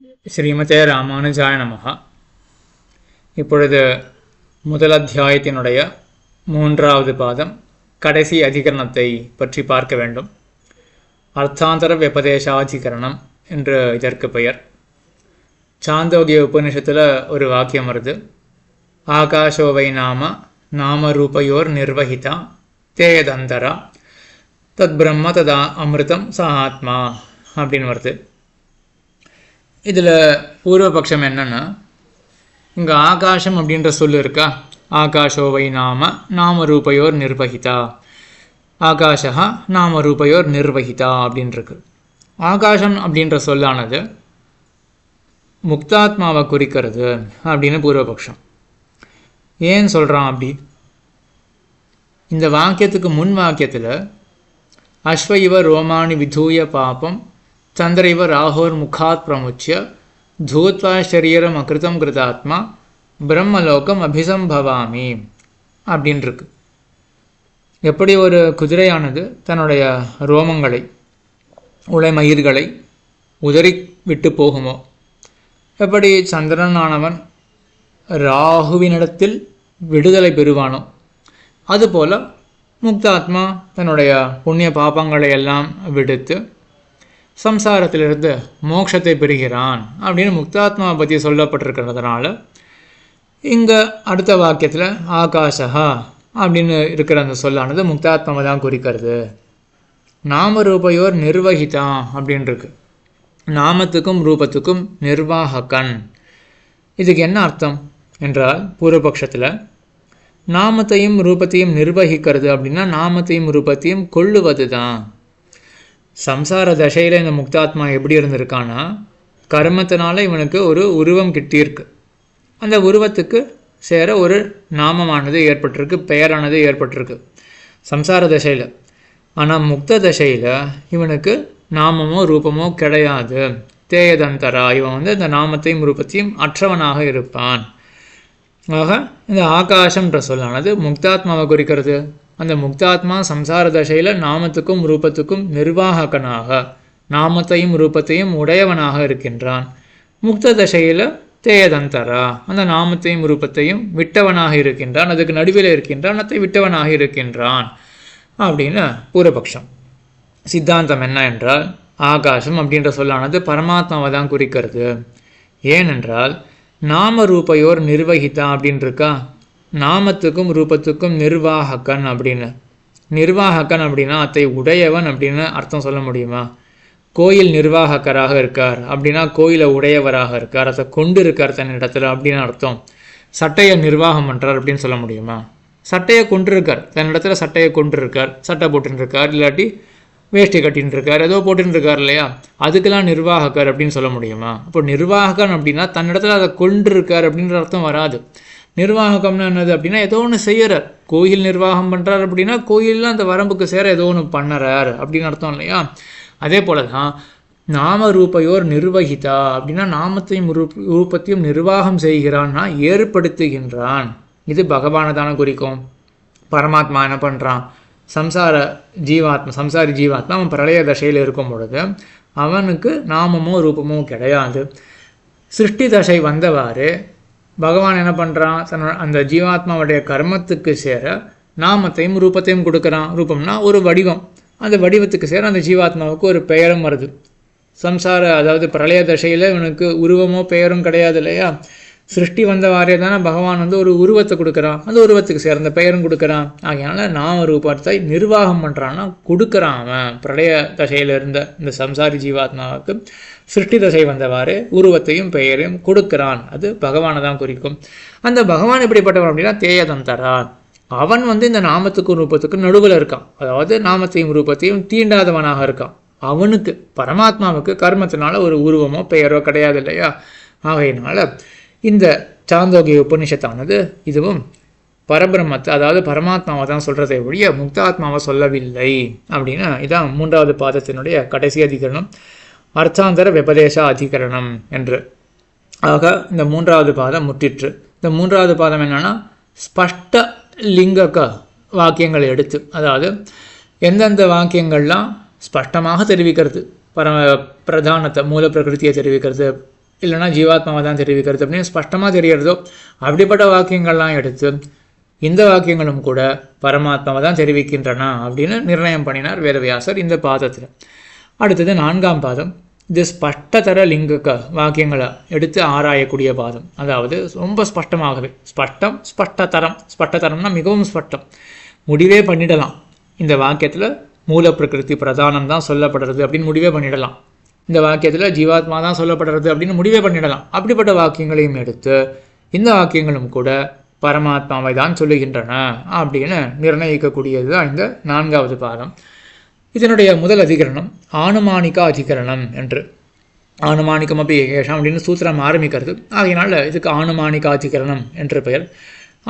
ஸ்ரீமதே ராமானுஜாய நமஹ. இப்பொழுது முதல் அத்தியாயத்தினுடைய 3வது பாதம் கடைசி அதிகரணத்தை பற்றி பார்க்க வேண்டும். அர்த்தாந்தர வியபதேசாதிகரணம் என்று இதற்கு பெயர். சாந்தோக்கிய உபநிஷத்தில் ஒரு வாக்கியம் வருது, ஆகாஷோவை நாம நாமரூபயோர் நிர்வகிதா தேயதந்தரா தத் பிரம்ம ததா அமிர்தம் ச ஆத்மா அப்படின்னு வருது. இதில் பூர்வபக்ஷம் என்னென்னா, இங்கே ஆகாஷம் அப்படின்ற சொல்லு இருக்கா, ஆகாஷோவை நாம நாமரூபயோர் நிர்வகிதா, ஆகாஷா நாமரூபயோர் நிர்வகிதா அப்படின்ருக்கு. ஆகாஷம் அப்படின்ற சொல்லானது முக்தாத்மாவை குறிக்கிறது அப்படின்னு பூர்வபக்ஷம். ஏன் சொல்கிறான் அப்படி? இந்த வாக்கியத்துக்கு முன் வாக்கியத்தில் அஸ்வ இவ ரோமானி விதூய பாபம் சந்திரைவ ராகோர் முகாத் பிரமுச்சிய தூத்வா சரீரம் அகிருதம் கிருதாத்மா பிரம்மலோகம் அபிசம்பவாமி அப்படின்ருக்கு. எப்படி ஒரு குதிரையானது தன்னுடைய ரோமங்களை உளைமயிர்களை உதறி விட்டு போகுமோ, எப்படி சந்திரனானவன் ராகுவினிடத்தில் விடுதலை பெறுவானோ, அதுபோல் முக்தாத்மா தன்னுடைய புண்ணிய பாபங்களை எல்லாம் விடுத்து சம்சாரத்திலிருந்து மோட்சத்தை பெறுகிறான் அப்படின்னு முக்தாத்மாவை பற்றி சொல்லப்பட்டிருக்கிறதுனால இங்கே அடுத்த வாக்கியத்தில் ஆகாஷா அப்படின்னு இருக்கிற அந்த சொல்லானது முக்தாத்மாவை தான் குறிக்கிறது. நாமரூபயோர் நிர்வகிதா அப்படின்ருக்கு. நாமத்துக்கும் ரூபத்துக்கும் நிர்வாகக்கன். இதுக்கு என்ன அர்த்தம் என்றால், பூர்வபக்ஷத்தில் நாமத்தையும் ரூபத்தையும் நிர்வகிக்கிறது அப்படின்னா நாமத்தையும் ரூபத்தையும் கொள்ளுவது தான். சம்சார தசையில் இந்த முக்தாத்மா எப்படி இருந்திருக்கான்னா, கர்மத்தினால இவனுக்கு ஒரு உருவம் கிட்டியிருக்கு. அந்த உருவத்துக்கு சேர ஒரு நாமமானது ஏற்பட்டிருக்கு, பெயரானது ஏற்பட்டிருக்கு சம்சார தசையில். ஆனால் முக்த தசையில் இவனுக்கு நாமமோ ரூபமோ கிடையாது. தேயதந்தரா, இவன் இந்த நாமத்தையும் ரூபத்தையும் அற்றவனாக இருப்பான். ஆக இந்த ஆகாஷம்ன்ற சொல்லானது முக்தாத்மாவை குறிக்கிறது. அந்த முக்தாத்மா சம்சார தசையில் நாமத்துக்கும் ரூபத்துக்கும் நிர்வாககனாக, நாமத்தையும் ரூபத்தையும் உடையவனாக இருக்கின்றான். முக்த தசையில் தேயதந்தரா, அந்த நாமத்தையும் ரூபத்தையும் விட்டவனாக இருக்கின்றான், அதுக்கு நடுவில் இருக்கின்றான், அதை விட்டவனாக இருக்கின்றான் அப்படின்னு பூர்வபக்ஷம். சித்தாந்தம் என்ன என்றால், ஆகாசம் அப்படின்ற சொல்லானது பரமாத்மாவை தான் குறிக்கிறது. ஏனென்றால் நாம ரூபயோர் நிர்வகிதா அப்படின்னு இருக்கா, நாமத்துக்கும் ரூபத்துக்கும் நிர்வாகக்கன் அப்படின்னு. நிர்வாகக்கன் அப்படின்னா அதை உடையவன் அப்படின்னு அர்த்தம் சொல்ல முடியுமா? கோயில் நிர்வாகக்கராக இருக்கார் அப்படின்னா கோயிலை உடையவராக இருக்கார், அதை கொண்டு இருக்கார் தன் இடத்துல அப்படின்னு அர்த்தம். சட்டையை நிர்வாகம் பண்ணுறார் அப்படின்னு சொல்ல முடியுமா? சட்டையை கொண்டிருக்கார், தன் இடத்துல சட்டையை கொண்டிருக்கார், சட்டை போட்டுருக்கார், இல்லாட்டி வேஷ்டி கட்டின்னு இருக்கார், ஏதோ போட்டுன்னு இருக்கார் இல்லையா, அதுக்கெல்லாம் நிர்வாகக்கார் அப்படின்னு சொல்ல முடியுமா? அப்போ நிர்வாகக்கன் அப்படின்னா தன்னிடத்துல அதை கொண்டிருக்கார் அப்படின்ற அர்த்தம் வராது. நிர்வாகம்னா என்னது அப்படின்னா ஏதோ ஒன்று செய்யறார். கோயில் நிர்வாகம் பண்ணுறார் அப்படின்னா கோயிலில் அந்த வரம்புக்கு சேர ஏதோ ஒன்று பண்ணுறார் அப்படின்னு அர்த்தம் இல்லையா? அதே போல தான் நாம ரூபயோர் நிர்வகிதா அப்படின்னா நாமத்தையும் ரூபத்தையும் நிர்வாகம் செய்கிறான்னா ஏற்படுத்துகின்றான். இது பகவானை தானே குறிக்கும். பரமாத்மா என்ன பண்ணுறான், சம்சாரி ஜீவாத்மா அவன் பிரளய தசையில் இருக்கும் பொழுது அவனுக்கு நாமமோ ரூபமோ கிடையாது. சிருஷ்டி தசை வந்தவாறு பகவான் என்ன பண்ணுறான், அந்த ஜீவாத்மாவுடைய கர்மத்துக்கு சேர நாமத்தையும் ரூபத்தையும் கொடுக்குறான். ரூபம்னா ஒரு வடிவம், அந்த வடிவத்துக்கு சேர அந்த ஜீவாத்மாவுக்கு ஒரு பெயரும் வருது. அதாவது பிரளய தசையில் இவனுக்கு உருவமோ பெயரும் கிடையாது இல்லையா. சிருஷ்டி வந்த வாரே தானே பகவான் ஒரு உருவத்தை கொடுக்குறான், அந்த உருவத்துக்கு சேர அந்த பெயரும் கொடுக்குறான். ஆகையால நாம ரூபத்தை நிர்வாகம் பண்ணுறான்னா கொடுக்குறான். அவன் பிரளய தசையில் இருந்த இந்த சம்சாரி ஜீவாத்மாவுக்கு சிருஷ்டி தசை வந்தவாறு உருவத்தையும் பெயரையும் கொடுக்குறான். அது பகவானை தான் குறிக்கும். அந்த பகவான் எப்படிப்பட்டவன் அப்படின்னா தேயதந்தரா, அவன் இந்த நாமத்துக்கும் ரூபத்துக்கும் நடுவில் இருக்கான். அதாவது நாமத்தையும் ரூபத்தையும் தீண்டாதவனாக இருக்கான். அவனுக்கு பரமாத்மாவுக்கு கர்மத்தினால ஒரு உருவமோ பெயரோ கிடையாது இல்லையா. ஆகையினால இந்த சாந்தோக்கிய உபநிஷத்தானது இதுவும் பரபிரம்மத்தை, அதாவது பரமாத்மாவை தான் சொல்கிறதை ஒழிய முக்தாத்மாவை சொல்லவில்லை அப்படின்னு. இதான் 3வது பாதத்தினுடைய கடைசி அதிகரணம், அர்த்தாந்தர விபதேச அதிகரணம் என்று. ஆக இந்த 3வது பாதம் முற்றிற்று. இந்த 3வது பாதம் என்னன்னா, ஸ்பஷ்ட லிங்கக வாக்கியங்களை எடுத்து, அதாவது எந்தெந்த வாக்கியங்கள்லாம் ஸ்பஷ்டமாக தெரிவிக்கிறது, பிரதானத்தை மூல பிரகிருத்தியை தெரிவிக்கிறது, இல்லைனா ஜீவாத்மாவை தான் தெரிவிக்கிறது அப்படின்னு ஸ்பஷ்டமாக தெரியறதோ அப்படிப்பட்ட வாக்கியங்கள்லாம் எடுத்து இந்த வாக்கியங்களும் கூட பரமாத்மாவை தான் தெரிவிக்கின்றன அப்படின்னு நிர்ணயம் பண்ணினார் வேதவியாசர் இந்த பாதத்தில். அடுத்தது 4ஆம் பாதம். இது ஸ்பஷ்டதர லிங்கக வாக்கியங்களை எடுத்து ஆராயக்கூடிய பாதம். அதாவது ரொம்ப ஸ்பஷ்டமாகவே ஸ்பஷ்டதரம்னா மிகவும் ஸ்பஷ்டம், முடிவே பண்ணிடலாம். இந்த வாக்கியத்தில் மூல பிரகிருதி பிரதானம் தான் சொல்லப்படுறது அப்படின்னு முடிவே பண்ணிடலாம். இந்த வாக்கியத்தில் ஜீவாத்மா தான் சொல்லப்படுறது அப்படின்னு முடிவே பண்ணிடலாம். அப்படிப்பட்ட வாக்கியங்களையும் எடுத்து இந்த வாக்கியங்களும் கூட பரமாத்மாவை தான் சொல்லுகின்றன அப்படின்னு நிர்ணயிக்கக்கூடியது தான் இந்த 4வது பாதம். இதனுடைய முதல் அதிகரணம் ஆனுமானிக அதிகரணம் என்று. ஆனுமானிக்கம் அப்படி ஏஷாம் அப்படின்னு சூத்திரம் ஆரம்பிக்கிறது. ஆகையினால இதுக்கு ஆனுமானிக அதிகரணம் என்று பெயர்.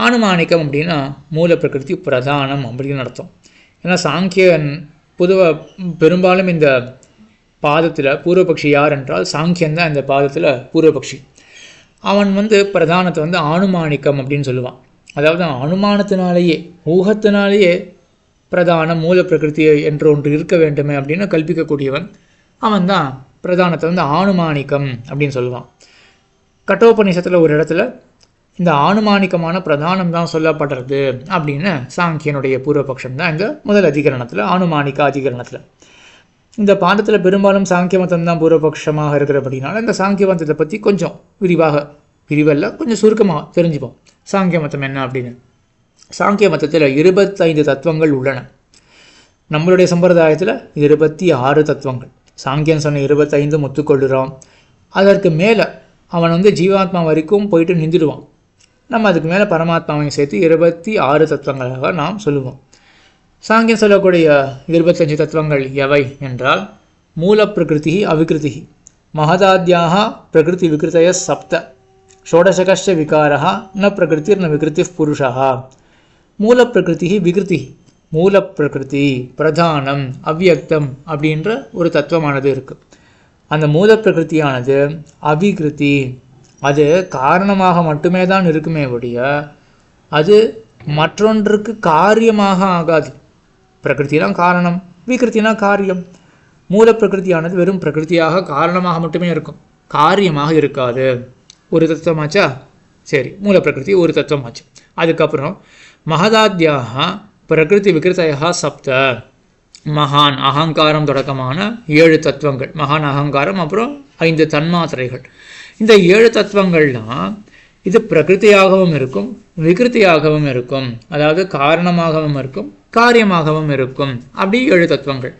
ஆனுமானிக்கம் அப்படின்னா மூல பிரகிருதி பிரதானம் அப்படின்னு அர்த்தம். ஏன்னா சாங்கியன் பொதுவாக பெரும்பாலும் இந்த பாதத்தில் பூர்வபக்ஷி யார் என்றால் சாங்கியன் தான் இந்த பாதத்தில் பூர்வபக்ஷி. அவன் பிரதானத்தை ஆனுமானிக்கம் அப்படின்னு சொல்லுவான். அதாவது அனுமானத்தினாலேயே ஊகத்தினாலேயே பிரதானம் மூல பிரகிருதி என்று ஒன்று இருக்க வேண்டுமே அப்படின்னு கல்பிக்கக்கூடியவன் அவன் தான் பிரதானத்தை ஆனுமானிக்கம் அப்படின்னு சொல்லுவான். கட்டோபநிஷத்தில் ஒரு இடத்துல இந்த ஆனுமானிக்கமான பிரதானம் தான் சொல்லப்படுறது அப்படின்னு சாங்கியனுடைய பூர்வபக்ஷம் தான் இந்த முதல் அதிகரணத்தில் ஆனுமானிக்க அதிகரணத்தில். இந்த பாடத்தில் பெரும்பாலும் சாங்கிய மதம் தான் பூர்வபக்ஷமாக இருக்கிறபடினால இந்த சாங்கிய மதத்தை பற்றி கொஞ்சம் விரிவல்ல கொஞ்சம் சுருக்கமாக தெரிஞ்சுப்போம். சாங்கிய மதம் என்ன அப்படின்னு. சாங்கிய மதத்தில் 25 தத்துவங்கள் உள்ளன. நம்மளுடைய சம்பிரதாயத்தில் 26 தத்துவங்கள். சாங்கியன் சொன்ன 25 ஒத்துக்கொள்ளுறோம். அதற்கு மேலே அவன் ஜீவாத்மா வரைக்கும் போயிட்டு நின்றுடுவான். நம்ம அதுக்கு மேலே பரமாத்மாவையும் சேர்த்து 26 தத்துவங்களாக நாம் சொல்லுவோம். சாங்கியன் சொல்லக்கூடிய 25 தத்துவங்கள் எவை என்றால் மூல பிரகிருதி அவிகிருதி மகதாத்யாக பிரகிருதி விகிருத்தய சப்த ஷோடசகஷ்ட விகாரா ந பிரகிருதிர் ந விகிருதி புருஷா. மூல பிரகிருதி விகிருதி, மூல பிரகிருதி பிரதானம் அவ்வியக்தம் அப்படின்ற ஒரு தத்துவமானது இருக்குது. அந்த மூல பிரகிருதியானது அவிகிருதி, அது காரணமாக மட்டுமே தான் இருக்குமே ஒழிய அது மற்றொன்றுக்கு காரியமாக ஆகாது. பிரகிருத்தினா காரணம், விகிருத்தினா காரியம். மூல பிரகிருதியானது வெறும் பிரகிருதியாக காரணமாக மட்டுமே இருக்கும், காரியமாக இருக்காது. ஒரு தத்துவமாச்சா? சரி, மூல பிரகிருதி ஒரு தத்துவமாச்சு. அதுக்கப்புறம் மகதாத்யாக பிரகிருதி விகிருத்தயா சப்த, மகான் அகங்காரம் தொடக்கமான 7 தத்துவங்கள், மகான் அகங்காரம், அப்புறம் 5 தன்மாத்திரைகள். இந்த 7 தத்துவங்கள்லாம் இது பிரகிருதியாகவும் இருக்கும் விகிருத்தியாகவும் இருக்கும், அதாவது காரணமாகவும் இருக்கும் காரியமாகவும் இருக்கும். அப்படி 7 தத்துவங்கள்.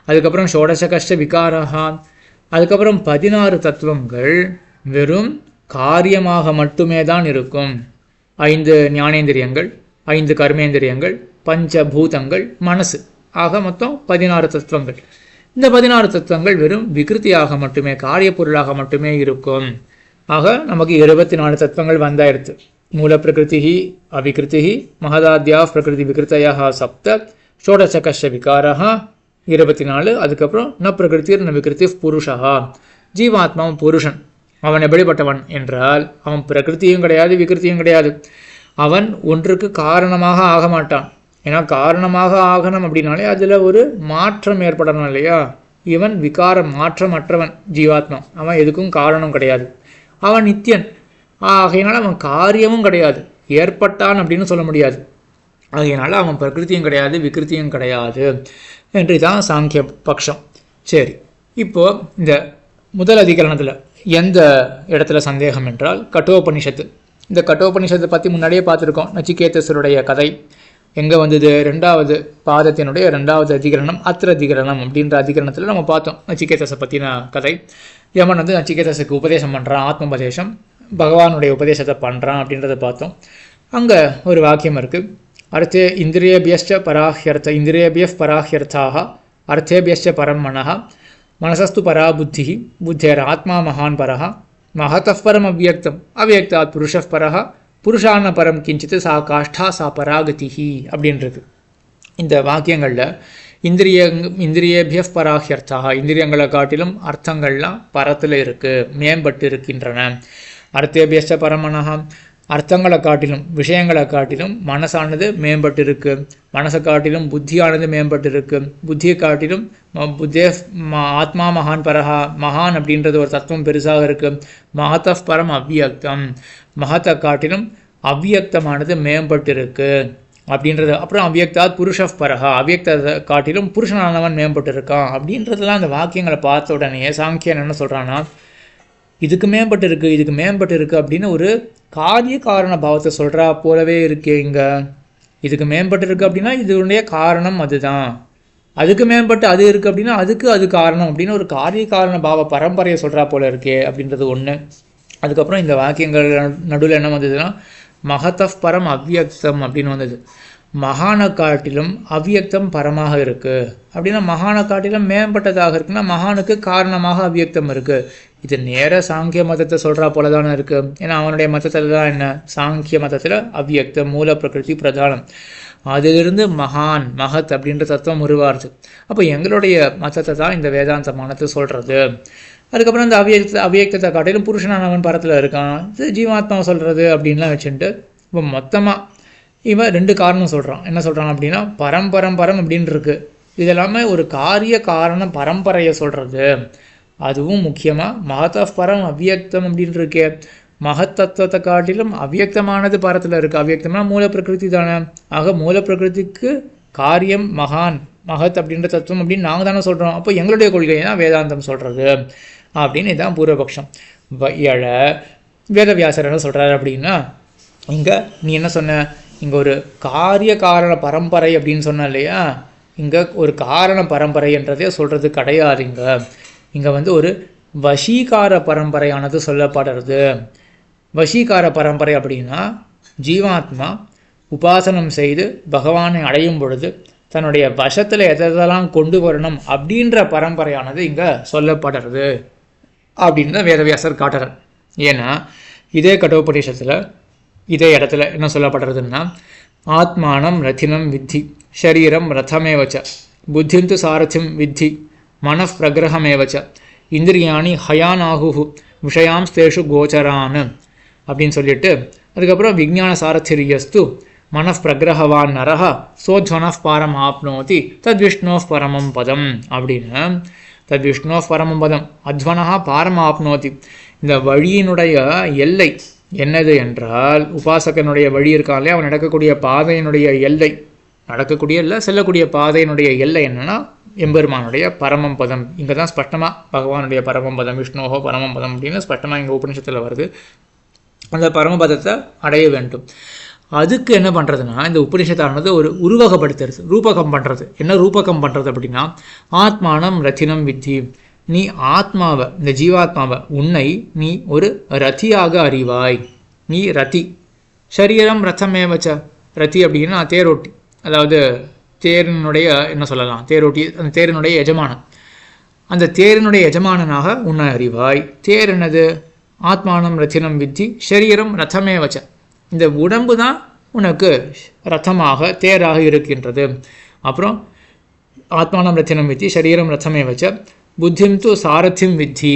அதுக்கப்புறம் ஷோடசகஷ்ட விகாரா, அதுக்கப்புறம் 16 தத்துவங்கள் வெறும் காரியமாக மட்டுமே தான் இருக்கும். 5 ஞானேந்திரியங்கள், 5 கர்மேந்திரியங்கள், பஞ்சபூதங்கள், மனசு, ஆக மொத்தம் 16 தத்துவங்கள். இந்த 16 தத்துவங்கள் வெறும் விகிருத்தியாக மட்டுமே, காரிய பொருளாக மட்டுமே இருக்கும். ஆக நமக்கு 24 தத்துவங்கள் வந்தாயிடுத்து. மூல பிரகிருதி அவிகிருதி மகதாத்யா பிரகிருதி விகிருத்தயா சப்த ஷோடசகஷ்ட விகாரா 24. அதுக்கப்புறம் ந பிரகிருதி ந விகிருதி புருஷா, ஜீவாத்மாவும் புருஷன். அவன் எப்படிப்பட்டவன் என்றால் அவன் பிரகிருத்தியும் கிடையாது விகிருத்தியும் கிடையாது. அவன் ஒன்றுக்கு காரணமாக ஆக மாட்டான். ஏன்னா காரணமாக ஆகணும் அப்படின்னாலே அதில் ஒரு மாற்றம் ஏற்படணும் இல்லையா? இவன் விகாரம் மாற்றமற்றவன் ஜீவாத்மா. அவன் எதுக்கும் காரணம் கிடையாது. அவன் நித்தியன். ஆகையினால அவன் காரியமும் கிடையாது, ஏற்பட்டான் அப்படின்னு சொல்ல முடியாது. ஆகையினால அவன் பிரகிருத்தியும் கிடையாது விகிருத்தியும் கிடையாது என்று தான் சாங்கிய பட்சம். சரி, இப்போது இந்த முதல் அதிகரணத்தில் எந்த இடத்துல சந்தேகம் என்றால் கட்டோபனிஷத்து. இந்த கட்டோபனிஷத்தை பற்றி முன்னாடியே பார்த்துருக்கோம். நச்சிகேதஸருடைய கதை எங்கே வந்தது? 2வது பாதத்தினுடைய 2வது அதிகரணம் அத்திர அதிகரணம் அப்படின்ற அதிகரணத்தில் நம்ம பார்த்தோம் நச்சிகேதஸை பற்றின கதை. யமன் நச்சிகேதஸுக்கு உபதேசம் பண்ணுறான், ஆத்மோபதேசம், பகவானுடைய உபதேசத்தை பண்ணுறான் அப்படின்றத பார்த்தோம். அங்கே ஒரு வாக்கியம் இருக்குது, அர்த்தே இந்திரியபியஸ்ச பராஹ்யர்த்த இந்திரியபிய பராஹ்யர்த்தாக அர்த்தேபியஸ்ச பரம் மனः மனசஸ்து பரா புத்தி புத்தேர் ஆத்மா மகான் பரஹ மகதः பரம் அவ்வியக்தம் அவ்வியக்தாத் புருஷः பரஹ புருஷான பரம் கிஞ்சித்து சா காஷ்டா சா பராகதிஹி அப்படின்றது. இந்த வாக்கியங்களில் இந்திரியபிய பராஹ்யர்த்தாக, இந்திரியங்களை காட்டிலும் அர்த்தங்கள்லாம் பரத்தில் இருக்குது, மேம்பட்டு இருக்கின்றன. அர்த்தேபியஸ்ச பரமனஹ, அர்த்தங்களை காட்டிலும் விஷயங்களை காட்டிலும் மனசானது மேம்பட்டு இருக்கு, மனசை காட்டிலும் புத்தியானது மேம்பட்டு இருக்கு, புத்தியை காட்டிலும் புத்தே ஆத்மா மகான் பரஹா, மகான் அப்படின்றது ஒரு தத்துவம் பெருசாக இருக்கு, மகத பரம் அவ்வியக்தம், மகத்தை காட்டிலும் அவ்வியக்தமானது மேம்பட்டு இருக்கு அப்படின்றது. அப்புறம் அவ்வியக்தாத் புருஷ பரஹா, அவ்வியக்தத்தை காட்டிலும் புருஷனானவன் மேம்பட்டு இருக்கான் அப்படின்றதெல்லாம் அந்த வாக்கியங்களை பார்த்த உடனே சாங்கியன் என்ன சொல்கிறான்னா, இதுக்கு மேம்பட்டு இருக்குது, இதுக்கு மேம்பட்டு இருக்குது அப்படின்னு ஒரு காரிய காரண பாவத்தை சொல்கிறா போலவே இருக்கே இங்கே. இதுக்கு மேம்பட்டு இருக்குது அப்படின்னா இதனுடைய காரணம் அதுதான், அதுக்கு மேம்பட்டு அது இருக்குது அப்படின்னா அதுக்கு அது காரணம் அப்படின்னு ஒரு காரிய காரண பாவ பரம்பரையை சொல்கிறா போல இருக்கே அப்படின்றது ஒன்று. அதுக்கப்புறம் இந்த வாக்கியங்கள் நடுவில் என்ன வந்ததுன்னா, மகத பரம் அவ்வியக்தம் அப்படின்னு வந்தது. மகானை காட்டிலும் அவ்வியக்தம் பரமாக இருக்குது அப்படின்னா மகானை காட்டிலும் மேம்பட்டதாக இருக்குன்னா மகானுக்கு காரணமாக அவ்வியக்தம் இருக்குது. இது நேர சாங்கிய மதத்தை சொல்கிறா போல தானே இருக்குது. ஏன்னா அவனுடைய மதத்தில் தான் என்ன, சாங்கிய மதத்தில் அவ்வியக்தம் மூல பிரகிருதி பிரதானம், அதிலிருந்து மகான் மகத் அப்படின்ற தத்துவம் உருவாருது. அப்போ எங்களுடைய மதத்தை தான் இந்த வேதாந்த மனத்தை சொல்கிறது. அதுக்கப்புறம் இந்த அவ்வியக்தத்தை காட்டிலும் புருஷனானவன் பரத்தில் இருக்கான், இது ஜீவாத்மாவை சொல்கிறது அப்படின்லாம் வச்சுட்டு இப்போ மொத்தமாக இவன் ரெண்டு காரணம் சொல்கிறான். என்ன சொல்கிறான் அப்படின்னா பரம் அப்படின்னு இருக்கு. இதெல்லாமே ஒரு காரிய காரண பரம்பரையை சொல்கிறது. அதுவும் முக்கியமாக மகத பரம் அவ்வியக்தம் அப்படின்னு இருக்கே, மகத்தத்துவத்தை காட்டிலும் அவ்வியக்தமானது பரத்தில் இருக்குது. அவ்வியக்தம்னா மூல பிரகிருதி தானே. ஆக மூல பிரகிருதிக்கு காரியம் மகான் மகத் அப்படின்ற தத்துவம் அப்படின்னு நாங்கள் தானே சொல்கிறோம். அப்போ எங்களுடைய கொள்கையை தான் வேதாந்தம் சொல்கிறது அப்படின்னு இதுதான் பூர்வபக்ஷம். வேதவியாசர் என்ன சொல்கிறாரு அப்படின்னா, இங்கே நீ என்ன சொன்ன, இங்கே ஒரு காரிய காரண பரம்பரை அப்படின்னு சொன்ன இல்லையா, இங்கே ஒரு காரண பரம்பரை என்றதே சொல்கிறது கிடையாது. இங்கே வந்து ஒரு வசீகார பரம்பரையானது சொல்லப்படுறது. வசீகார பரம்பரை அப்படின்னா ஜீவாத்மா உபாசனம் செய்து பகவானை அடையும் பொழுது தன்னுடைய வசத்தில் எதெல்லாம் கொண்டு வரணும் அப்படின்ற பரம்பரையானது இங்கே சொல்லப்படுறது அப்படின்னு தான் வேதவியாசர் காட்டுறார். ஏன்னா இதே கடோபநிஷத்தில் இதே இடத்துல என்ன சொல்லப்படுறதுன்னா, ஆத்மானம் ரத்தினம் வித்தி ஷரீரம் ரதமேவச்ச புத்திந்து சாரதிம் வித்தி மனப் பிரகிரகமேவச்ச இந்திரியாணி ஹயானாகு விஷயாம்ஸ்தேஷு கோச்சரான் அப்படின்னு சொல்லிட்டு அதுக்கப்புறம் விஞ்ஞான சாரதிரியஸ்து மனப் பிரகிரகவான் நரஹ சோத்வனப் பாரம் ஆப்னோதி தத் விஷ்ணோஃப் பரமம் பதம் அப்படின்னு. தத் விஷ்ணோஃப் பரமம் பதம் அத்வனஹா பாரம் ஆப்னோதி. இந்த வழியினுடைய எல்லை என்னது என்றால், உபாசகனுடைய வழி இருக்காலே அவன் நடக்கக்கூடிய பாதையினுடைய எல்லை, நடக்கக்கூடிய இல்லை செல்லக்கூடிய பாதையினுடைய எல்லை என்னன்னா எம்பெருமானுடைய பரமம் பதம். இங்கே தான் ஸ்பஷ்டமாக பகவானுடைய பரமம் பதம், விஷ்ணோஹோ பரமம் பதம் அப்படின்னு ஸ்பஷ்டமாக இங்கே உபநிஷத்தில் வருது. அந்த பரமபதத்தை அடைய வேண்டும். அதுக்கு என்ன பண்ணுறதுன்னா, இந்த உபநிஷத்தானது ஒரு உருவகப்படுத்துறது, ரூபகம் பண்ணுறது. என்ன ரூபகம் பண்ணுறது அப்படின்னா, ஆத்மானம் ரத்தினம் வித்தி, நீ ஆத்மாவை, இந்த ஜீவாத்மாவை, உன்னை நீ ஒரு ரத்தியாக அறிவாய். நீ ரத்தி. சரீரம் ரத்தமேவச்ச. ரத்தி அப்படின்னா தேரோட்டி, அதாவது தேரினுடைய என்ன சொல்லலாம், தேரோட்டி, அந்த தேரினுடைய எஜமானன். அந்த தேரினுடைய எஜமானனாக உன்னை அறிவாய். தேர் என்னது, ஆத்மானம் ரத்தினம் வித்தி சரீரம் ரத்தமேவச்ச. இந்த உடம்பு தான் உனக்கு ரத்தமாக தேராக இருக்கின்றது. அப்புறம் ஆத்மானம் ரத்தினம் வித்தி சரீரம் ரத்தமேவச்ச புத்திம் து சாரத்தியம் வித்தி.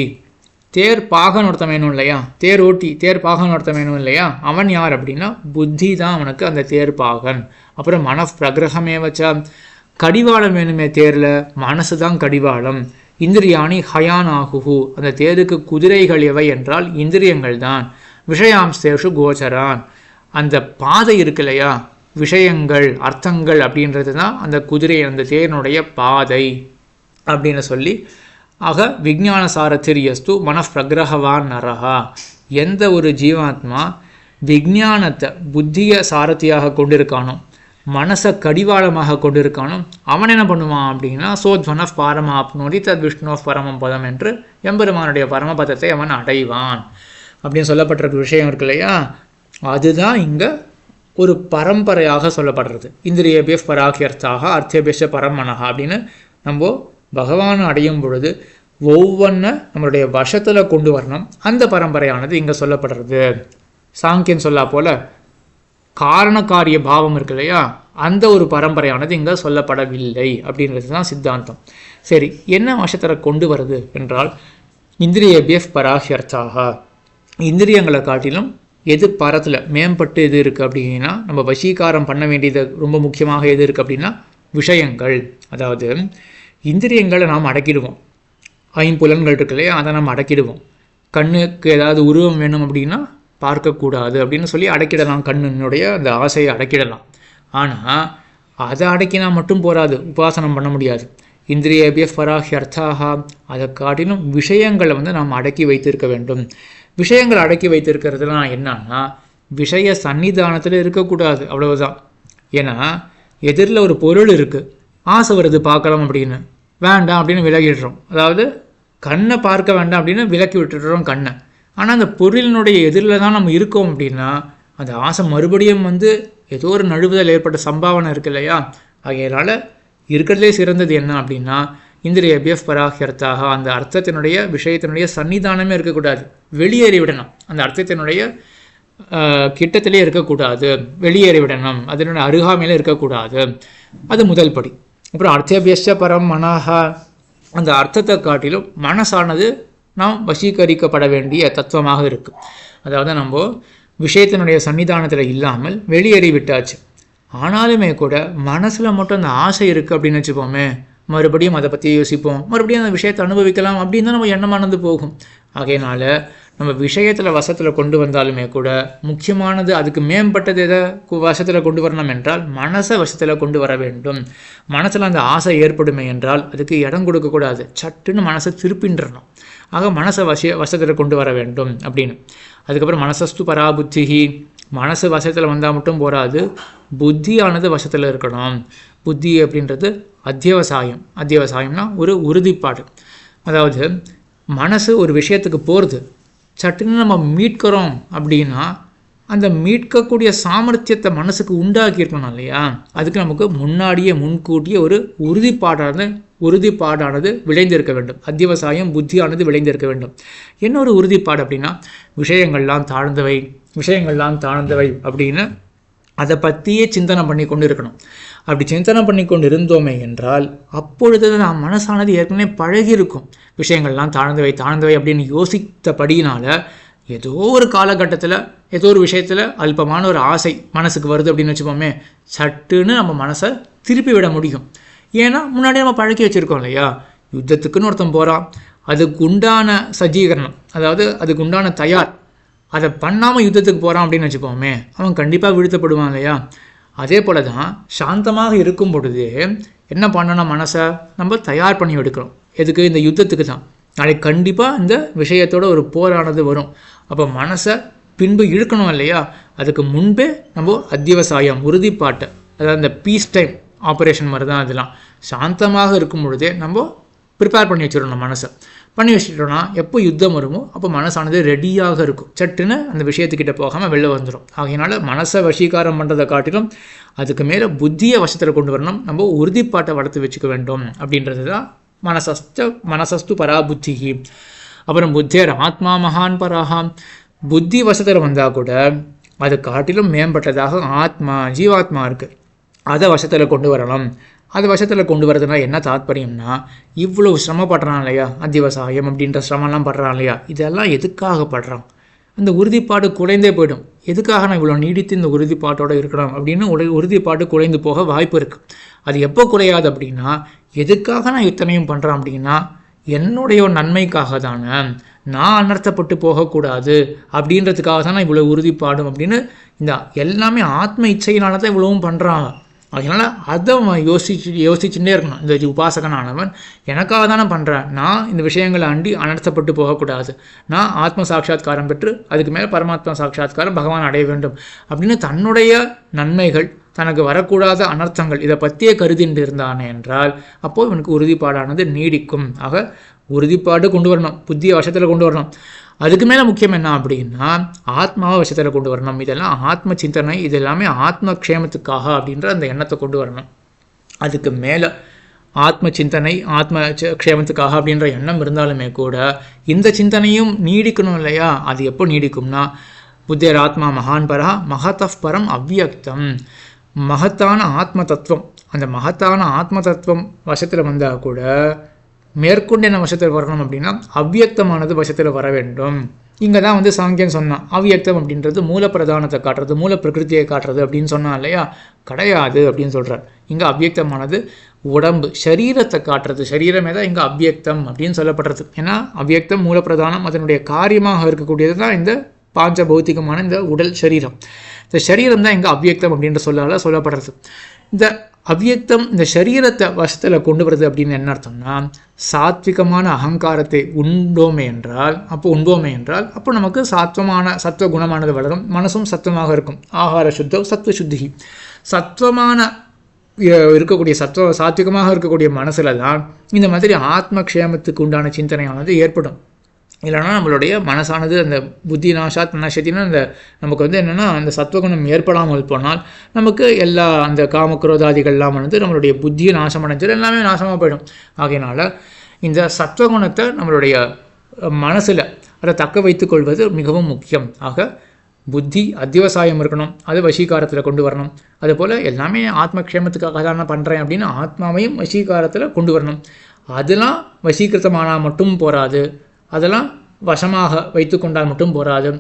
தேர் பாகன் ஒருத்தன் வேணும் இல்லையா, தேர் ஓட்டி தேர் பாகன் ஒருத்தன் வேணும் இல்லையா, அவன் யார் அப்படின்னா புத்தி தான் அவனுக்கு அந்த தேர் பாகன். அப்புறம் மனப் பிரகிரகமேவச்ச, கடிவாளம் வேணுமே தேரில், மனசு தான் கடிவாளம். இந்திரியாணி ஹயான் ஆகுஹு, அந்த தேருக்கு குதிரைகள் எவை என்றால் இந்திரியங்கள் தான். விஷயாம்சேஷு கோச்சரான், அந்த பாதை இருக்கு இல்லையா, விஷயங்கள் அர்த்தங்கள் அப்படின்றது தான் அந்த குதிரை, அந்த தேரினுடைய பாதை அப்படின்னு சொல்லி. ஆக விஞ்ஞான சாரதிரியஸ்து மனப் பிரகிரகவான் நரஹா. எந்த ஒரு ஜீவாத்மா விஞ்ஞானத்தை புத்திய சாரதியாக கொண்டிருக்கானோ, மனசை கடிவாளமாக கொண்டிருக்கானோ, அவன் என்ன பண்ணுவான் அப்படின்னா சோத்வனப் பாரம் ஆப்னோதி தத் விஷ்ணோஃப் பரமம் பதம் என்று எம்பெருமானுடைய பரமபதத்தை அவன் அடைவான் அப்படின்னு சொல்லப்பட்டிருக்க விஷயம் இருக்கு இல்லையா. அதுதான் இங்கே ஒரு பரம்பரையாக சொல்லப்படுறது. இந்திரியபேஃப் பராகியர்த்தாக அர்த்தபேஷ பரமனஹா அப்படின்னு நம்ம பகவானை அடையும் பொழுது ஒவ்வொன்றை நம்மளுடைய வசத்தில் கொண்டு வரணும். அந்த பரம்பரையானது இங்கே சொல்லப்படுறது. சாங்கியன் சொல்லா போல காரணக்காரிய பாவம் இருக்கு இல்லையா, அந்த ஒரு பரம்பரையானது இங்கே சொல்லப்படவில்லை அப்படின்றது தான் சித்தாந்தம். சரி, என்ன வசத்தில் கொண்டு வருது என்றால் இந்திரியபேஃப் பராகியர்த்தாக, இந்திரியங்களை காட்டிலும் எது பரத்தில் மேம்பட்டு எது இருக்குது அப்படின்னா, நம்ம வசீகாரம் பண்ண வேண்டியது ரொம்ப முக்கியமாக எது இருக்குது அப்படின்னா விஷயங்கள். அதாவது இந்திரியங்களை நாம் அடக்கிடுவோம். ஐம்புலன்கள் இருக்கு இல்லையா, அதை நம்ம அடக்கிடுவோம். கண்ணுக்கு ஏதாவது உருவம் வேணும் அப்படின்னா பார்க்கக்கூடாது அப்படின்னு சொல்லி அடக்கிடலாம், கண்ணினுடைய அந்த ஆசையை அடக்கிடலாம். ஆனால் அதை அடக்கினா மட்டும் போராது, உபாசனம் பண்ண முடியாது. இந்திரியபிய பராஹ்யர்த்தாக, அதை காட்டிலும் விஷயங்களை நாம் அடக்கி வைத்திருக்க வேண்டும். விஷயங்களை அடக்கி வைத்திருக்கிறதுலாம் என்னன்னா, விஷய சன்னிதானத்தில் இருக்கக்கூடாது, அவ்வளவுதான். ஏன்னா எதிரில் ஒரு பொருள் இருக்குது, ஆசை வருது பார்க்கலாம் அப்படின்னு, வேண்டாம் அப்படின்னு விலகிடுறோம். அதாவது கண்ணை பார்க்க வேண்டாம் அப்படின்னு விலக்கி விட்டுடுறோம் கண்ணை. ஆனால் அந்த பொருளினுடைய எதிரில் தான் நம்ம இருக்கோம் அப்படின்னா அந்த ஆசை மறுபடியும் ஏதோ ஒரு நழுவுதல் ஏற்பட்ட சம்பாவனை இருக்கு இல்லையா. ஆகையினால இருக்கிறதுலே சிறந்தது என்ன அப்படின்னா, இந்திரியபிய பராஹ்யர்த்தாக, அந்த அர்த்தத்தினுடைய விஷயத்தினுடைய சன்னிதானமே இருக்கக்கூடாது, வெளியேறி விடணும். அந்த அர்த்தத்தினுடைய கிட்டத்திலே இருக்கக்கூடாது, வெளியேறி விடணும், அதனுடைய அருகாமையில் இருக்கக்கூடாது. அது முதல் படி. அப்புறம் அர்த்தபியஸ்ட பரம் மனஹா, அந்த அர்த்தத்தை காட்டிலும் மனசானது நாம் வசீகரிக்கப்பட வேண்டிய தத்துவமாக இருக்குது. அதாவது நம்ம விஷயத்தினுடைய சன்னிதானத்தில் இல்லாமல் வெளியேறி விட்டாச்சு. ஆனாலுமே கூட மனசில் மட்டும் அந்த ஆசை இருக்குது அப்படின்னு வச்சுப்போமே, மறுபடியும் அதை பற்றி யோசிப்போம், மறுபடியும் அந்த விஷயத்தை அனுபவிக்கலாம் அப்படின்னு தான் நம்ம எண்ணமானது போகும். ஆகையினால நம்ம விஷயத்தில் வசத்தில் கொண்டு வந்தாலுமே கூட முக்கியமானது, அதுக்கு மேம்பட்டது எதை வசத்தில் கொண்டு வரணும் என்றால் மனசை வசத்தில் கொண்டு வர வேண்டும். மனசில் அந்த ஆசை ஏற்படுமே என்றால் அதுக்கு இடம் கொடுக்கக்கூடாது, சட்டுன்னு மனசை திருப்பின்றணும். ஆக மனசை வசத்தில் கொண்டு வர வேண்டும் அப்படின்னு. அதுக்கப்புறம் மனசஸ்து பராபுத்திஹி, மனசு வசத்தில் வந்தால் மட்டும் போராது, புத்தியானது வசத்தில் இருக்கணும். புத்தி அப்படின்றது அத்தியவசாயம். அத்தியவசாயம்னா ஒரு உறுதிப்பாடு. அதாவது மனசு ஒரு விஷயத்துக்கு போகிறது, சட்டுன்னு நம்ம மீட்கிறோம் அப்படின்னா அந்த மீட்கக்கூடிய சாமர்த்தியத்தை மனசுக்கு உண்டாக்கியிருக்கணும் இல்லையா. அதுக்கு நமக்கு முன்கூட்டியே ஒரு உறுதிப்பாடானது விளைந்திருக்க வேண்டும். அத்தியவசாயம் புத்தியானது விளைந்திருக்க வேண்டும். என்ன ஒரு உறுதிப்பாடு அப்படின்னா, விஷயங்கள்லாம் தாழ்ந்தவை அப்படின்னு அதை பற்றியே சிந்தனை பண்ணி கொண்டு இருக்கணும். அப்படி சிந்தனை பண்ணி கொண்டு இருந்தோமே என்றால் அப்பொழுது நாம் மனசானது ஏற்கனவே பழகியிருக்கும். விஷயங்கள்லாம் தாழ்ந்தவை அப்படின்னு யோசித்தபடியினால ஏதோ ஒரு காலகட்டத்தில் ஏதோ ஒரு விஷயத்தில் அல்பமான ஒரு ஆசை மனசுக்கு வருது அப்படின்னு வச்சுப்போமே, சட்டுன்னு நம்ம மனசை திருப்பி விட முடியும். ஏன்னா முன்னாடி நம்ம பழக்கி வச்சுருக்கோம் இல்லையா. யுத்தத்துக்குன்னு ஒருத்தன் போகிறான், அதுக்கு உண்டான சஜ்ஜீகரணம், அதாவது அதுக்கு உண்டான தயார், அதை பண்ணாமல் யுத்தத்துக்கு போகிறான் அப்படின்னு வச்சுப்போமே, அவன் கண்டிப்பாக வீழ்த்தப்படுவான் இல்லையா. அதே போல தான் சாந்தமாக இருக்கும் பொழுது என்ன பண்ணணும், மனசை நம்ம தயார் பண்ணி எடுக்கிறோம். எதுக்கு? இந்த யுத்தத்துக்கு தான். நாளைக்கு கண்டிப்பாக இந்த விஷயத்தோட ஒரு போரானது வரும். அப்போ மனசை பின்பு இழுக்கணும் இல்லையா. அதுக்கு முன்பே நம்ம அத்தியவசாயம் உறுதிப்பாட்டை, அதாவது இந்த பீஸ் டைம் ஆப்ரேஷன் மாதிரி தான் அதெல்லாம். சாந்தமாக இருக்கும் பொழுதே நம்ம ப்ரிப்பேர் பண்ணி வச்சிடணும். மனசை பண்ணி வச்சுட்டோன்னா எப்போ யுத்தம் வருமோ அப்போ மனசானது ரெடியாக இருக்கும், சட்டுன்னு அந்த விஷயத்துக்கிட்ட போகாமல் வெளில வந்துடும். ஆகையினால மனசை வசீகாரம் பண்ணுறதை காட்டிலும் அதுக்கு மேலே புத்தியை வசத்தில் கொண்டு வரணும், நம்ம உறுதிப்பாட்டை வளர்த்து வச்சுக்க வேண்டும் அப்படின்றது தான் மனசஸ்து பராபுத்திஹி. அப்புறம் புத்தியர் ஆத்மா மகான் பராஹா, புத்தி வசத்தில் வந்தால் கூட அது காட்டிலும் மேம்பட்டதாக ஆத்மா ஜீவாத்மா இருக்குது, அதை வசத்தில் கொண்டு வரணும். அது வசத்தில் கொண்டு வரதுனா என்ன தாத்பரியம்னா, இவ்வளோ சிரமப்படுறான் இல்லையா, அத்தியவசாயம் அப்படின்ற சிரமம்லாம் படுறான் இல்லையா, இதெல்லாம் எதுக்காக படுறான்? அந்த உறுதிப்பாடு குறைந்தே போயிடும். எதுக்காக நான் இவ்வளோ நீடித்து இந்த உறுதிப்பாட்டோடு இருக்கணும் அப்படின்னு உறுதிப்பாடு குறைந்து போக வாய்ப்பு இருக்குது. அது எப்போ குறையாது அப்படின்னா, எதுக்காக நான் இத்தனையும் பண்ணுறேன் அப்படின்னா என்னுடைய நன்மைக்காக தானே, நான் அனர்த்தப்பட்டு போகக்கூடாது அப்படின்றதுக்காக தான் நான் இவ்வளோ உறுதிப்பாடும் அப்படின்னு இந்த எல்லாமே ஆத்ம இச்சையினால தான் இவ்வளவும் பண்ணுறாங்க. அதனால் அதை யோசிச்சுட்டே இருக்கணும். இந்த உபாசகனானவன் எனக்காக தானே பண்ணுறேன், நான் இந்த விஷயங்களை அண்டி அனர்த்தப்பட்டு போகக்கூடாது, நான் ஆத்ம சாட்சாத்காரம் பெற்று அதுக்கு மேலே பரமாத்மா சாட்சாத்காரம் பகவான் அடைய வேண்டும் அப்படின்னு தன்னுடைய நன்மைகள், தனக்கு வரக்கூடாத அனர்த்தங்கள் இதை பற்றியே கருதிட்டு இருந்தானே என்றால் அப்போது இவனுக்கு உறுதிப்பாடானது நீடிக்கும். ஆக உறுதிப்பாடு கொண்டு வரணும், புத்திய வசத்தில் கொண்டு வரணும். அதுக்கு மேலே முக்கியம் என்ன அப்படின்னா ஆத்மாவை விஷயத்தில் கொண்டு வரணும். இதெல்லாம் ஆத்ம சிந்தனை, இது எல்லாமே ஆத்ம க்ஷேமத்துக்காக அப்படின்ற அந்த எண்ணத்தை கொண்டு வரணும். அதுக்கு மேலே ஆத்ம சிந்தனை ஆத்ம க்ஷேமத்துக்காக அப்படின்ற எண்ணம் இருந்தாலுமே கூட இந்த சிந்தனையும் நீடிக்கணும் இல்லையா. அது எப்போ நீடிக்கும்னா, புத்தியர் ஆத்மா மகான் பரா மகதஃப் பரம் அவ்வியக்தம், மகத்தான ஆத்ம தத்துவம், அந்த மகத்தான ஆத்ம தத்துவம் வசத்தில் வந்தால் கூட மேற்கொண்டு என்ன வசத்தில் வரணும் அப்படின்னா அவ்வியக்தமானது வசத்தில் வர வேண்டும். இங்கே தான் வந்து சாங்கியன் சொன்னான் அவ்வியக்தம் அப்படின்றது மூலப்பிரதானத்தை காட்டுறது, மூல பிரகிருத்தியை காட்டுறது அப்படின்னு சொன்னான் இல்லையா, கிடையாது அப்படின்னு சொல்கிறார். இங்கே அவ்வியக்தமானது உடம்பு சரீரத்தை காட்டுறது, சரீரமே தான் இங்கே அவ்வியக்தம் அப்படின்னு சொல்லப்படுறது. ஏன்னா அவ்வியக்தம் மூலப்பிரதானம் அதனுடைய காரியமாக இருக்கக்கூடியது தான் இந்த பாஞ்ச பௌத்திகமான இந்த உடல் சரீரம். இந்த சரீரம் தான் இங்கே அவ்வியக்தம் அப்படின்ற சொல்லப்படுறது. இந்த அவ்வியக்தம் இந்த சரீரத்தை வசத்தில் கொண்டு வருது அப்படின்னு என்ன அர்த்தம்னா, சாத்விகமான அகங்காரத்தை உண்டோமே என்றால் அப்போ நமக்கு சத்துவ குணமானது வளரும், மனசும் சத்துவமாக இருக்கும். ஆகார சுத்தம் சத்துவ சுத்தி. சத்துவமான இருக்கக்கூடிய சாத்விகமாக இருக்கக்கூடிய மனசில் தான் இந்த மாதிரி ஆத்மக்ஷேமத்துக்கு உண்டான சிந்தனையானது ஏற்படும். இல்லைனா நம்மளுடைய மனசானது அந்த புத்தி நாஷாத் நஷத்தின்னு அந்த நமக்கு வந்து என்னென்னா அந்த சத்துவகுணம் ஏற்படாமல் போனால் நமக்கு எல்லா அந்த காமக்ரோதாதிகள்லாம் வந்து நம்மளுடைய புத்தியை நாசம் அடைஞ்சது எல்லாமே நாசமாக போயிடும். ஆகையினால இந்த சத்துவகுணத்தை நம்மளுடைய மனசில் அதை தக்க வைத்துக் கொள்வது மிகவும் முக்கியம். ஆக புத்தி அத்தியவசாயம் இருக்கணும், அது வசீகாரத்தில் கொண்டு வரணும். அதுபோல் எல்லாமே ஆத்மக்ஷேமத்துக்காக தான் நான் பண்ணுறேன் அப்படின்னு ஆத்மாவையும் வசீகாரத்தில் கொண்டு வரணும். அதெல்லாம் வசீகிருத்தமானால் மட்டும் போராது, அதெல்லாம் வசமாக வைத்து கொண்டால் மட்டும் போராது.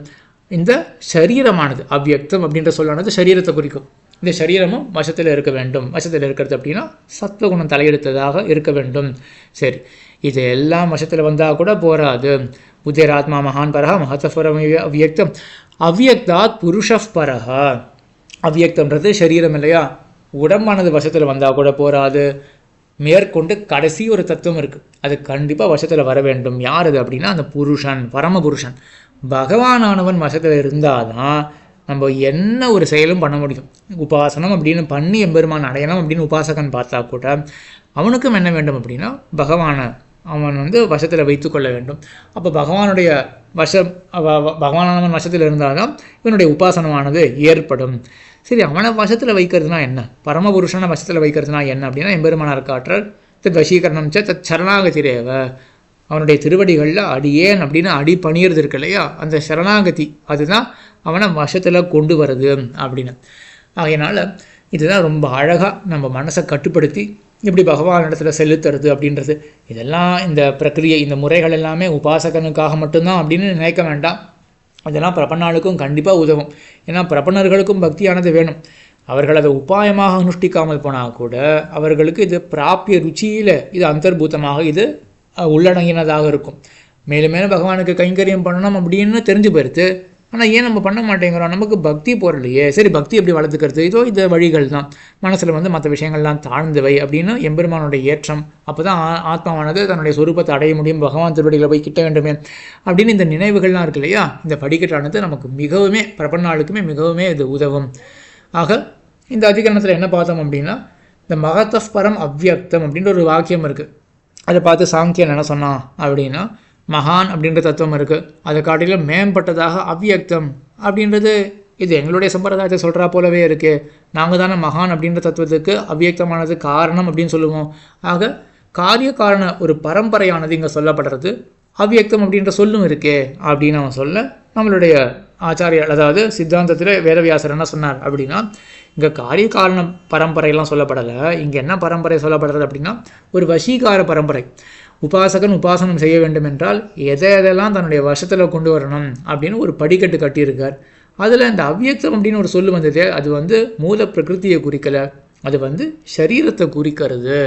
இந்த சரீரமானது அவ்வியக்தம் அப்படின்ற சொல்லானது சரீரத்தை குறிக்கும். இந்த சரீரமும் வசத்தில் இருக்க வேண்டும். வசத்தில் இருக்கிறது அப்படின்னா சத்துவகுணம் தலையெடுத்ததாக இருக்க வேண்டும். சரி, இது எல்லாம் வசத்தில் வந்தால் கூட போராது. புத்திராத்மா மகான் பரஹா மகத்தபரம் அவ்வியக்தம் அவ்வியக்தாத் புருஷப் பரஹா. அவ்வியக்தம்ன்றது சரீரம் இல்லையா, உடம்பானது வசத்தில் வந்தால் கூட போராது. மேற்கொண்டு கடைசி ஒரு தத்துவம் இருக்குது, அது கண்டிப்பாக வசத்தில் வர வேண்டும். யார் அது அப்படின்னா அந்த புருஷன், பரமபுருஷன் பகவானானவன் வசத்தில் இருந்தால் தான் நம்ம என்ன ஒரு செயலும் பண்ண முடியும். உபாசனம் அப்படின்னு பண்ணி எம்பெருமான் அடையணும் அப்படின்னு உபாசகன் பார்த்தா கூட அவனுக்கும் என்ன வேண்டும் அப்படின்னா பகவானை அவன் வந்து வசத்தில் வைத்து கொள்ள வேண்டும். அப்போ பகவானுடைய பகவானானவன் வசத்தில் இருந்தால் தான் இவனுடைய உபாசனமானது ஏற்படும். சரி, அவனை வசத்தில் வைக்கிறதுனா என்ன, பரமபுருஷனை வசத்தில் வைக்கிறதுனா என்ன அப்படின்னா எம்பெருமானார் காட்டுறார் தத் வசீகரணம் தத் சரணாகதிரேவ. அவனுடைய திருவடிகளில் அடியேன் அப்படின்னு அடி பணியறது இருக்கு இல்லையா, அந்த சரணாகதி அதுதான் அவனை வசத்தில் கொண்டு வருது அப்படின்னு. ஆகையினால இதுதான் ரொம்ப அழகாக நம்ம மனசை கட்டுப்படுத்தி இப்படி பகவான் இடத்துல செலுத்துறது அப்படின்றது. இதெல்லாம் இந்த பிரக்கிரியை, இந்த முறைகள் எல்லாமே உபாசகனுக்காக மட்டும்தான் அப்படின்னு நினைக்க வேண்டாம். அதெல்லாம் பிரபன்னாளுக்கும் கண்டிப்பாக உதவும். ஏன்னா பிரபன்னர்களுக்கும் பக்தியானது வேணும். அவர்கள் அதை உபாயமாக அனுஷ்டிக்காமல் போனால் கூட அவர்களுக்கு இது பிராப்பிய ருச்சியில் இது அந்தர்பூதமாக இது உள்ளடங்கினதாக இருக்கும். மேலும் மேலும் பகவானுக்கு கைங்கரியம் பண்ணணும் அப்படின்னு தெரிஞ்சு போயிடுது. ஆனால் ஏன் நம்ம பண்ண மாட்டேங்கிறோம், நமக்கு பக்தி போரலையே. சரி, பக்தி எப்படி வளர்த்துக்கிறது, இதோ இந்த வழிகள் தான். மனசில் வந்து மற்ற விஷயங்கள்லாம் தாழ்ந்தவை அப்படின்னு எம்பெருமானுடைய ஏற்றம், அப்போ தான் ஆத்மாவானது தன்னுடைய சொரூபத்தை அடைய முடியும், பகவான் திருவடிகளை போய் கிட்ட வேண்டுமே அப்படின்னு இந்த நினைவுகள்லாம் இருக்கு இல்லையா. இந்த படிக்கட்டானது நமக்கு மிகவுமே பிரபன்னாளுக்குமே மிகவுமே இது உதவும். ஆக இந்த அதிகரணத்தில் என்ன பார்த்தோம் அப்படின்னா, இந்த மகத்தப் பரம் அவ்வியக்தம் அப்படின்ற ஒரு வாக்கியம் இருக்குது. அதை பார்த்து சாங்கியன் என்ன சொன்னான் அப்படின்னா, மகான் அப்படின்ற தத்துவம் இருக்குது, அதை காட்டிலும் மேம்பட்டதாக அவ்வியக்தம் அப்படின்றது இது எங்களுடைய சம்பிரதாயத்தை சொல்கிறா போலவே இருக்குது. நாங்கள் தானே மகான் அப்படின்ற தத்துவத்துக்கு அவ்வியக்தமானது காரணம் அப்படின்னு சொல்லுவோம். ஆக காரிய காரண ஒரு பரம்பரையானது இங்கே சொல்லப்படுறது, அவ்வியக்தம் அப்படின்ற சொல்லும் இருக்கே அப்படின்னு அவன் சொல்ல, நம்மளுடைய ஆச்சாரியர் அதாவது சித்தாந்தத்தில் வேதவியாசர் என்ன சொன்னார் அப்படின்னா, இங்கே காரிய காரண பரம்பரையெல்லாம் சொல்லப்படலை. இங்கே என்ன பரம்பரை சொல்லப்படுறது அப்படின்னா ஒரு வசீகார பரம்பரை. உபாசகன் உபாசனம் செய்ய வேண்டும் என்றால் எதையெல்லாம் தன்னுடைய வசத்தில் கொண்டு வரணும் அப்படின்னு ஒரு படிக்கட்டு கட்டியிருக்கார். அதில் இந்த அவ்வியக்தம் அப்படின்னு ஒரு சொல்லு வந்தது, அது வந்து மூல பிரகிருத்தியை குறிக்கலை, அது வந்து சரீரத்தை குறிக்கிறது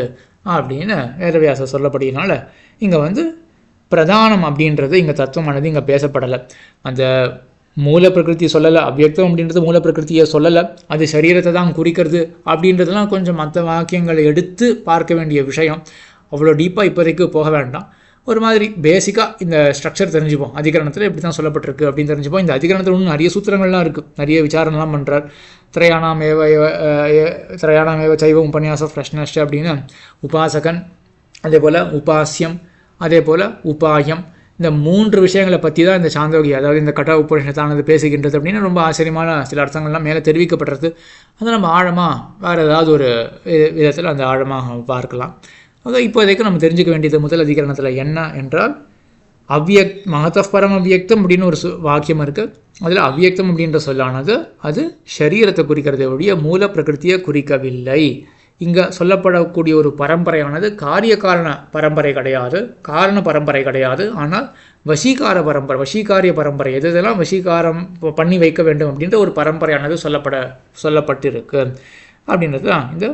அப்படின்னு வேதவியாசர் சொல்லப்படினால இங்கே வந்து பிரதானம் அப்படின்றது இங்கே தத்துவமானது இங்கே பேசப்படலை. அந்த மூல பிரகிருதி சொல்லலை, அவ்வியக்தம் அப்படின்றது மூல பிரகிருத்தியை சொல்லலை, அது சரீரத்தை தான் குறிக்கிறது அப்படின்றதுலாம் கொஞ்சம் மற்ற வாக்கியங்களை எடுத்து பார்க்க வேண்டிய விஷயம். அவ்வளோ டீப்பாக இப்போதைக்கு போக வேண்டாம். ஒரு மாதிரி பேசிக்காக இந்த ஸ்ட்ரக்சர் தெரிஞ்சுப்போம். அதிகரணத்தில் இப்படி தான் சொல்லப்பட்டிருக்கு அப்படின்னு தெரிஞ்சுப்போம். இந்த அதிகரணத்தில் இன்னும் நிறைய சூத்திரங்கள்லாம் இருக்குது, நிறைய விசாரணைலாம் பண்ணுறார். திரையானாமேவ சைவ உபன்யாச பிரஷ்னஷ்ட அப்படின்னு உபாசகன், அதே போல் உபாசியம், அதே போல் உபாயம், இந்த 3 விஷயங்களை பற்றி தான் இந்த சாந்தோகி அதாவது இந்த கட்ட உபநிஷத்தானது பேசுகின்றது அப்படின்னு ரொம்ப ஆச்சரியமான சில அர்த்தங்கள்லாம் மேலே தெரிவிக்கப்படுறது. அதை நம்ம ஆழமாக வேறு ஏதாவது ஒரு விதத்தில் அந்த ஆழமாக பார்க்கலாம். ஆக இப்போதைக்கு நம்ம தெரிஞ்சுக்க வேண்டியது முதல் அதிகரணத்தில் என்ன என்றால் மகத்தப் பரம் அவ்வியக்தம் அப்படின்னு ஒரு வாக்கியம் இருக்குது. அதில் அவ்வியக்தம் அப்படின்ற சொல்லானது அது சரீரத்தை குறிக்கிறதை ஒழிய மூல பிரகிருத்தியை குறிக்கவில்லை. இங்கே சொல்லப்படக்கூடிய ஒரு பரம்பரையானது காரிய காரண பரம்பரை கிடையாது, காரண பரம்பரை கிடையாது. ஆனால் வசீகார பரம்பரை, வசீகாரிய பரம்பரை, எதெல்லாம் வசீகாரம் பண்ணி வைக்க வேண்டும் அப்படின்ற ஒரு பரம்பரையானது சொல்லப்பட்டிருக்கு அப்படின்றது தான் இந்த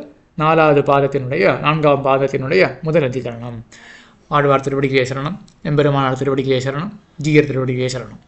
4வது பாதத்தினுடைய 4ஆம் பாதத்தினுடைய முதல் அதிகரணம். ஆழ்வார் திருவடிகளே சரணம், எம்பெருமானார் திருவடிகளே சரணம், ஜீயர் திருவடிகளே சரணம்.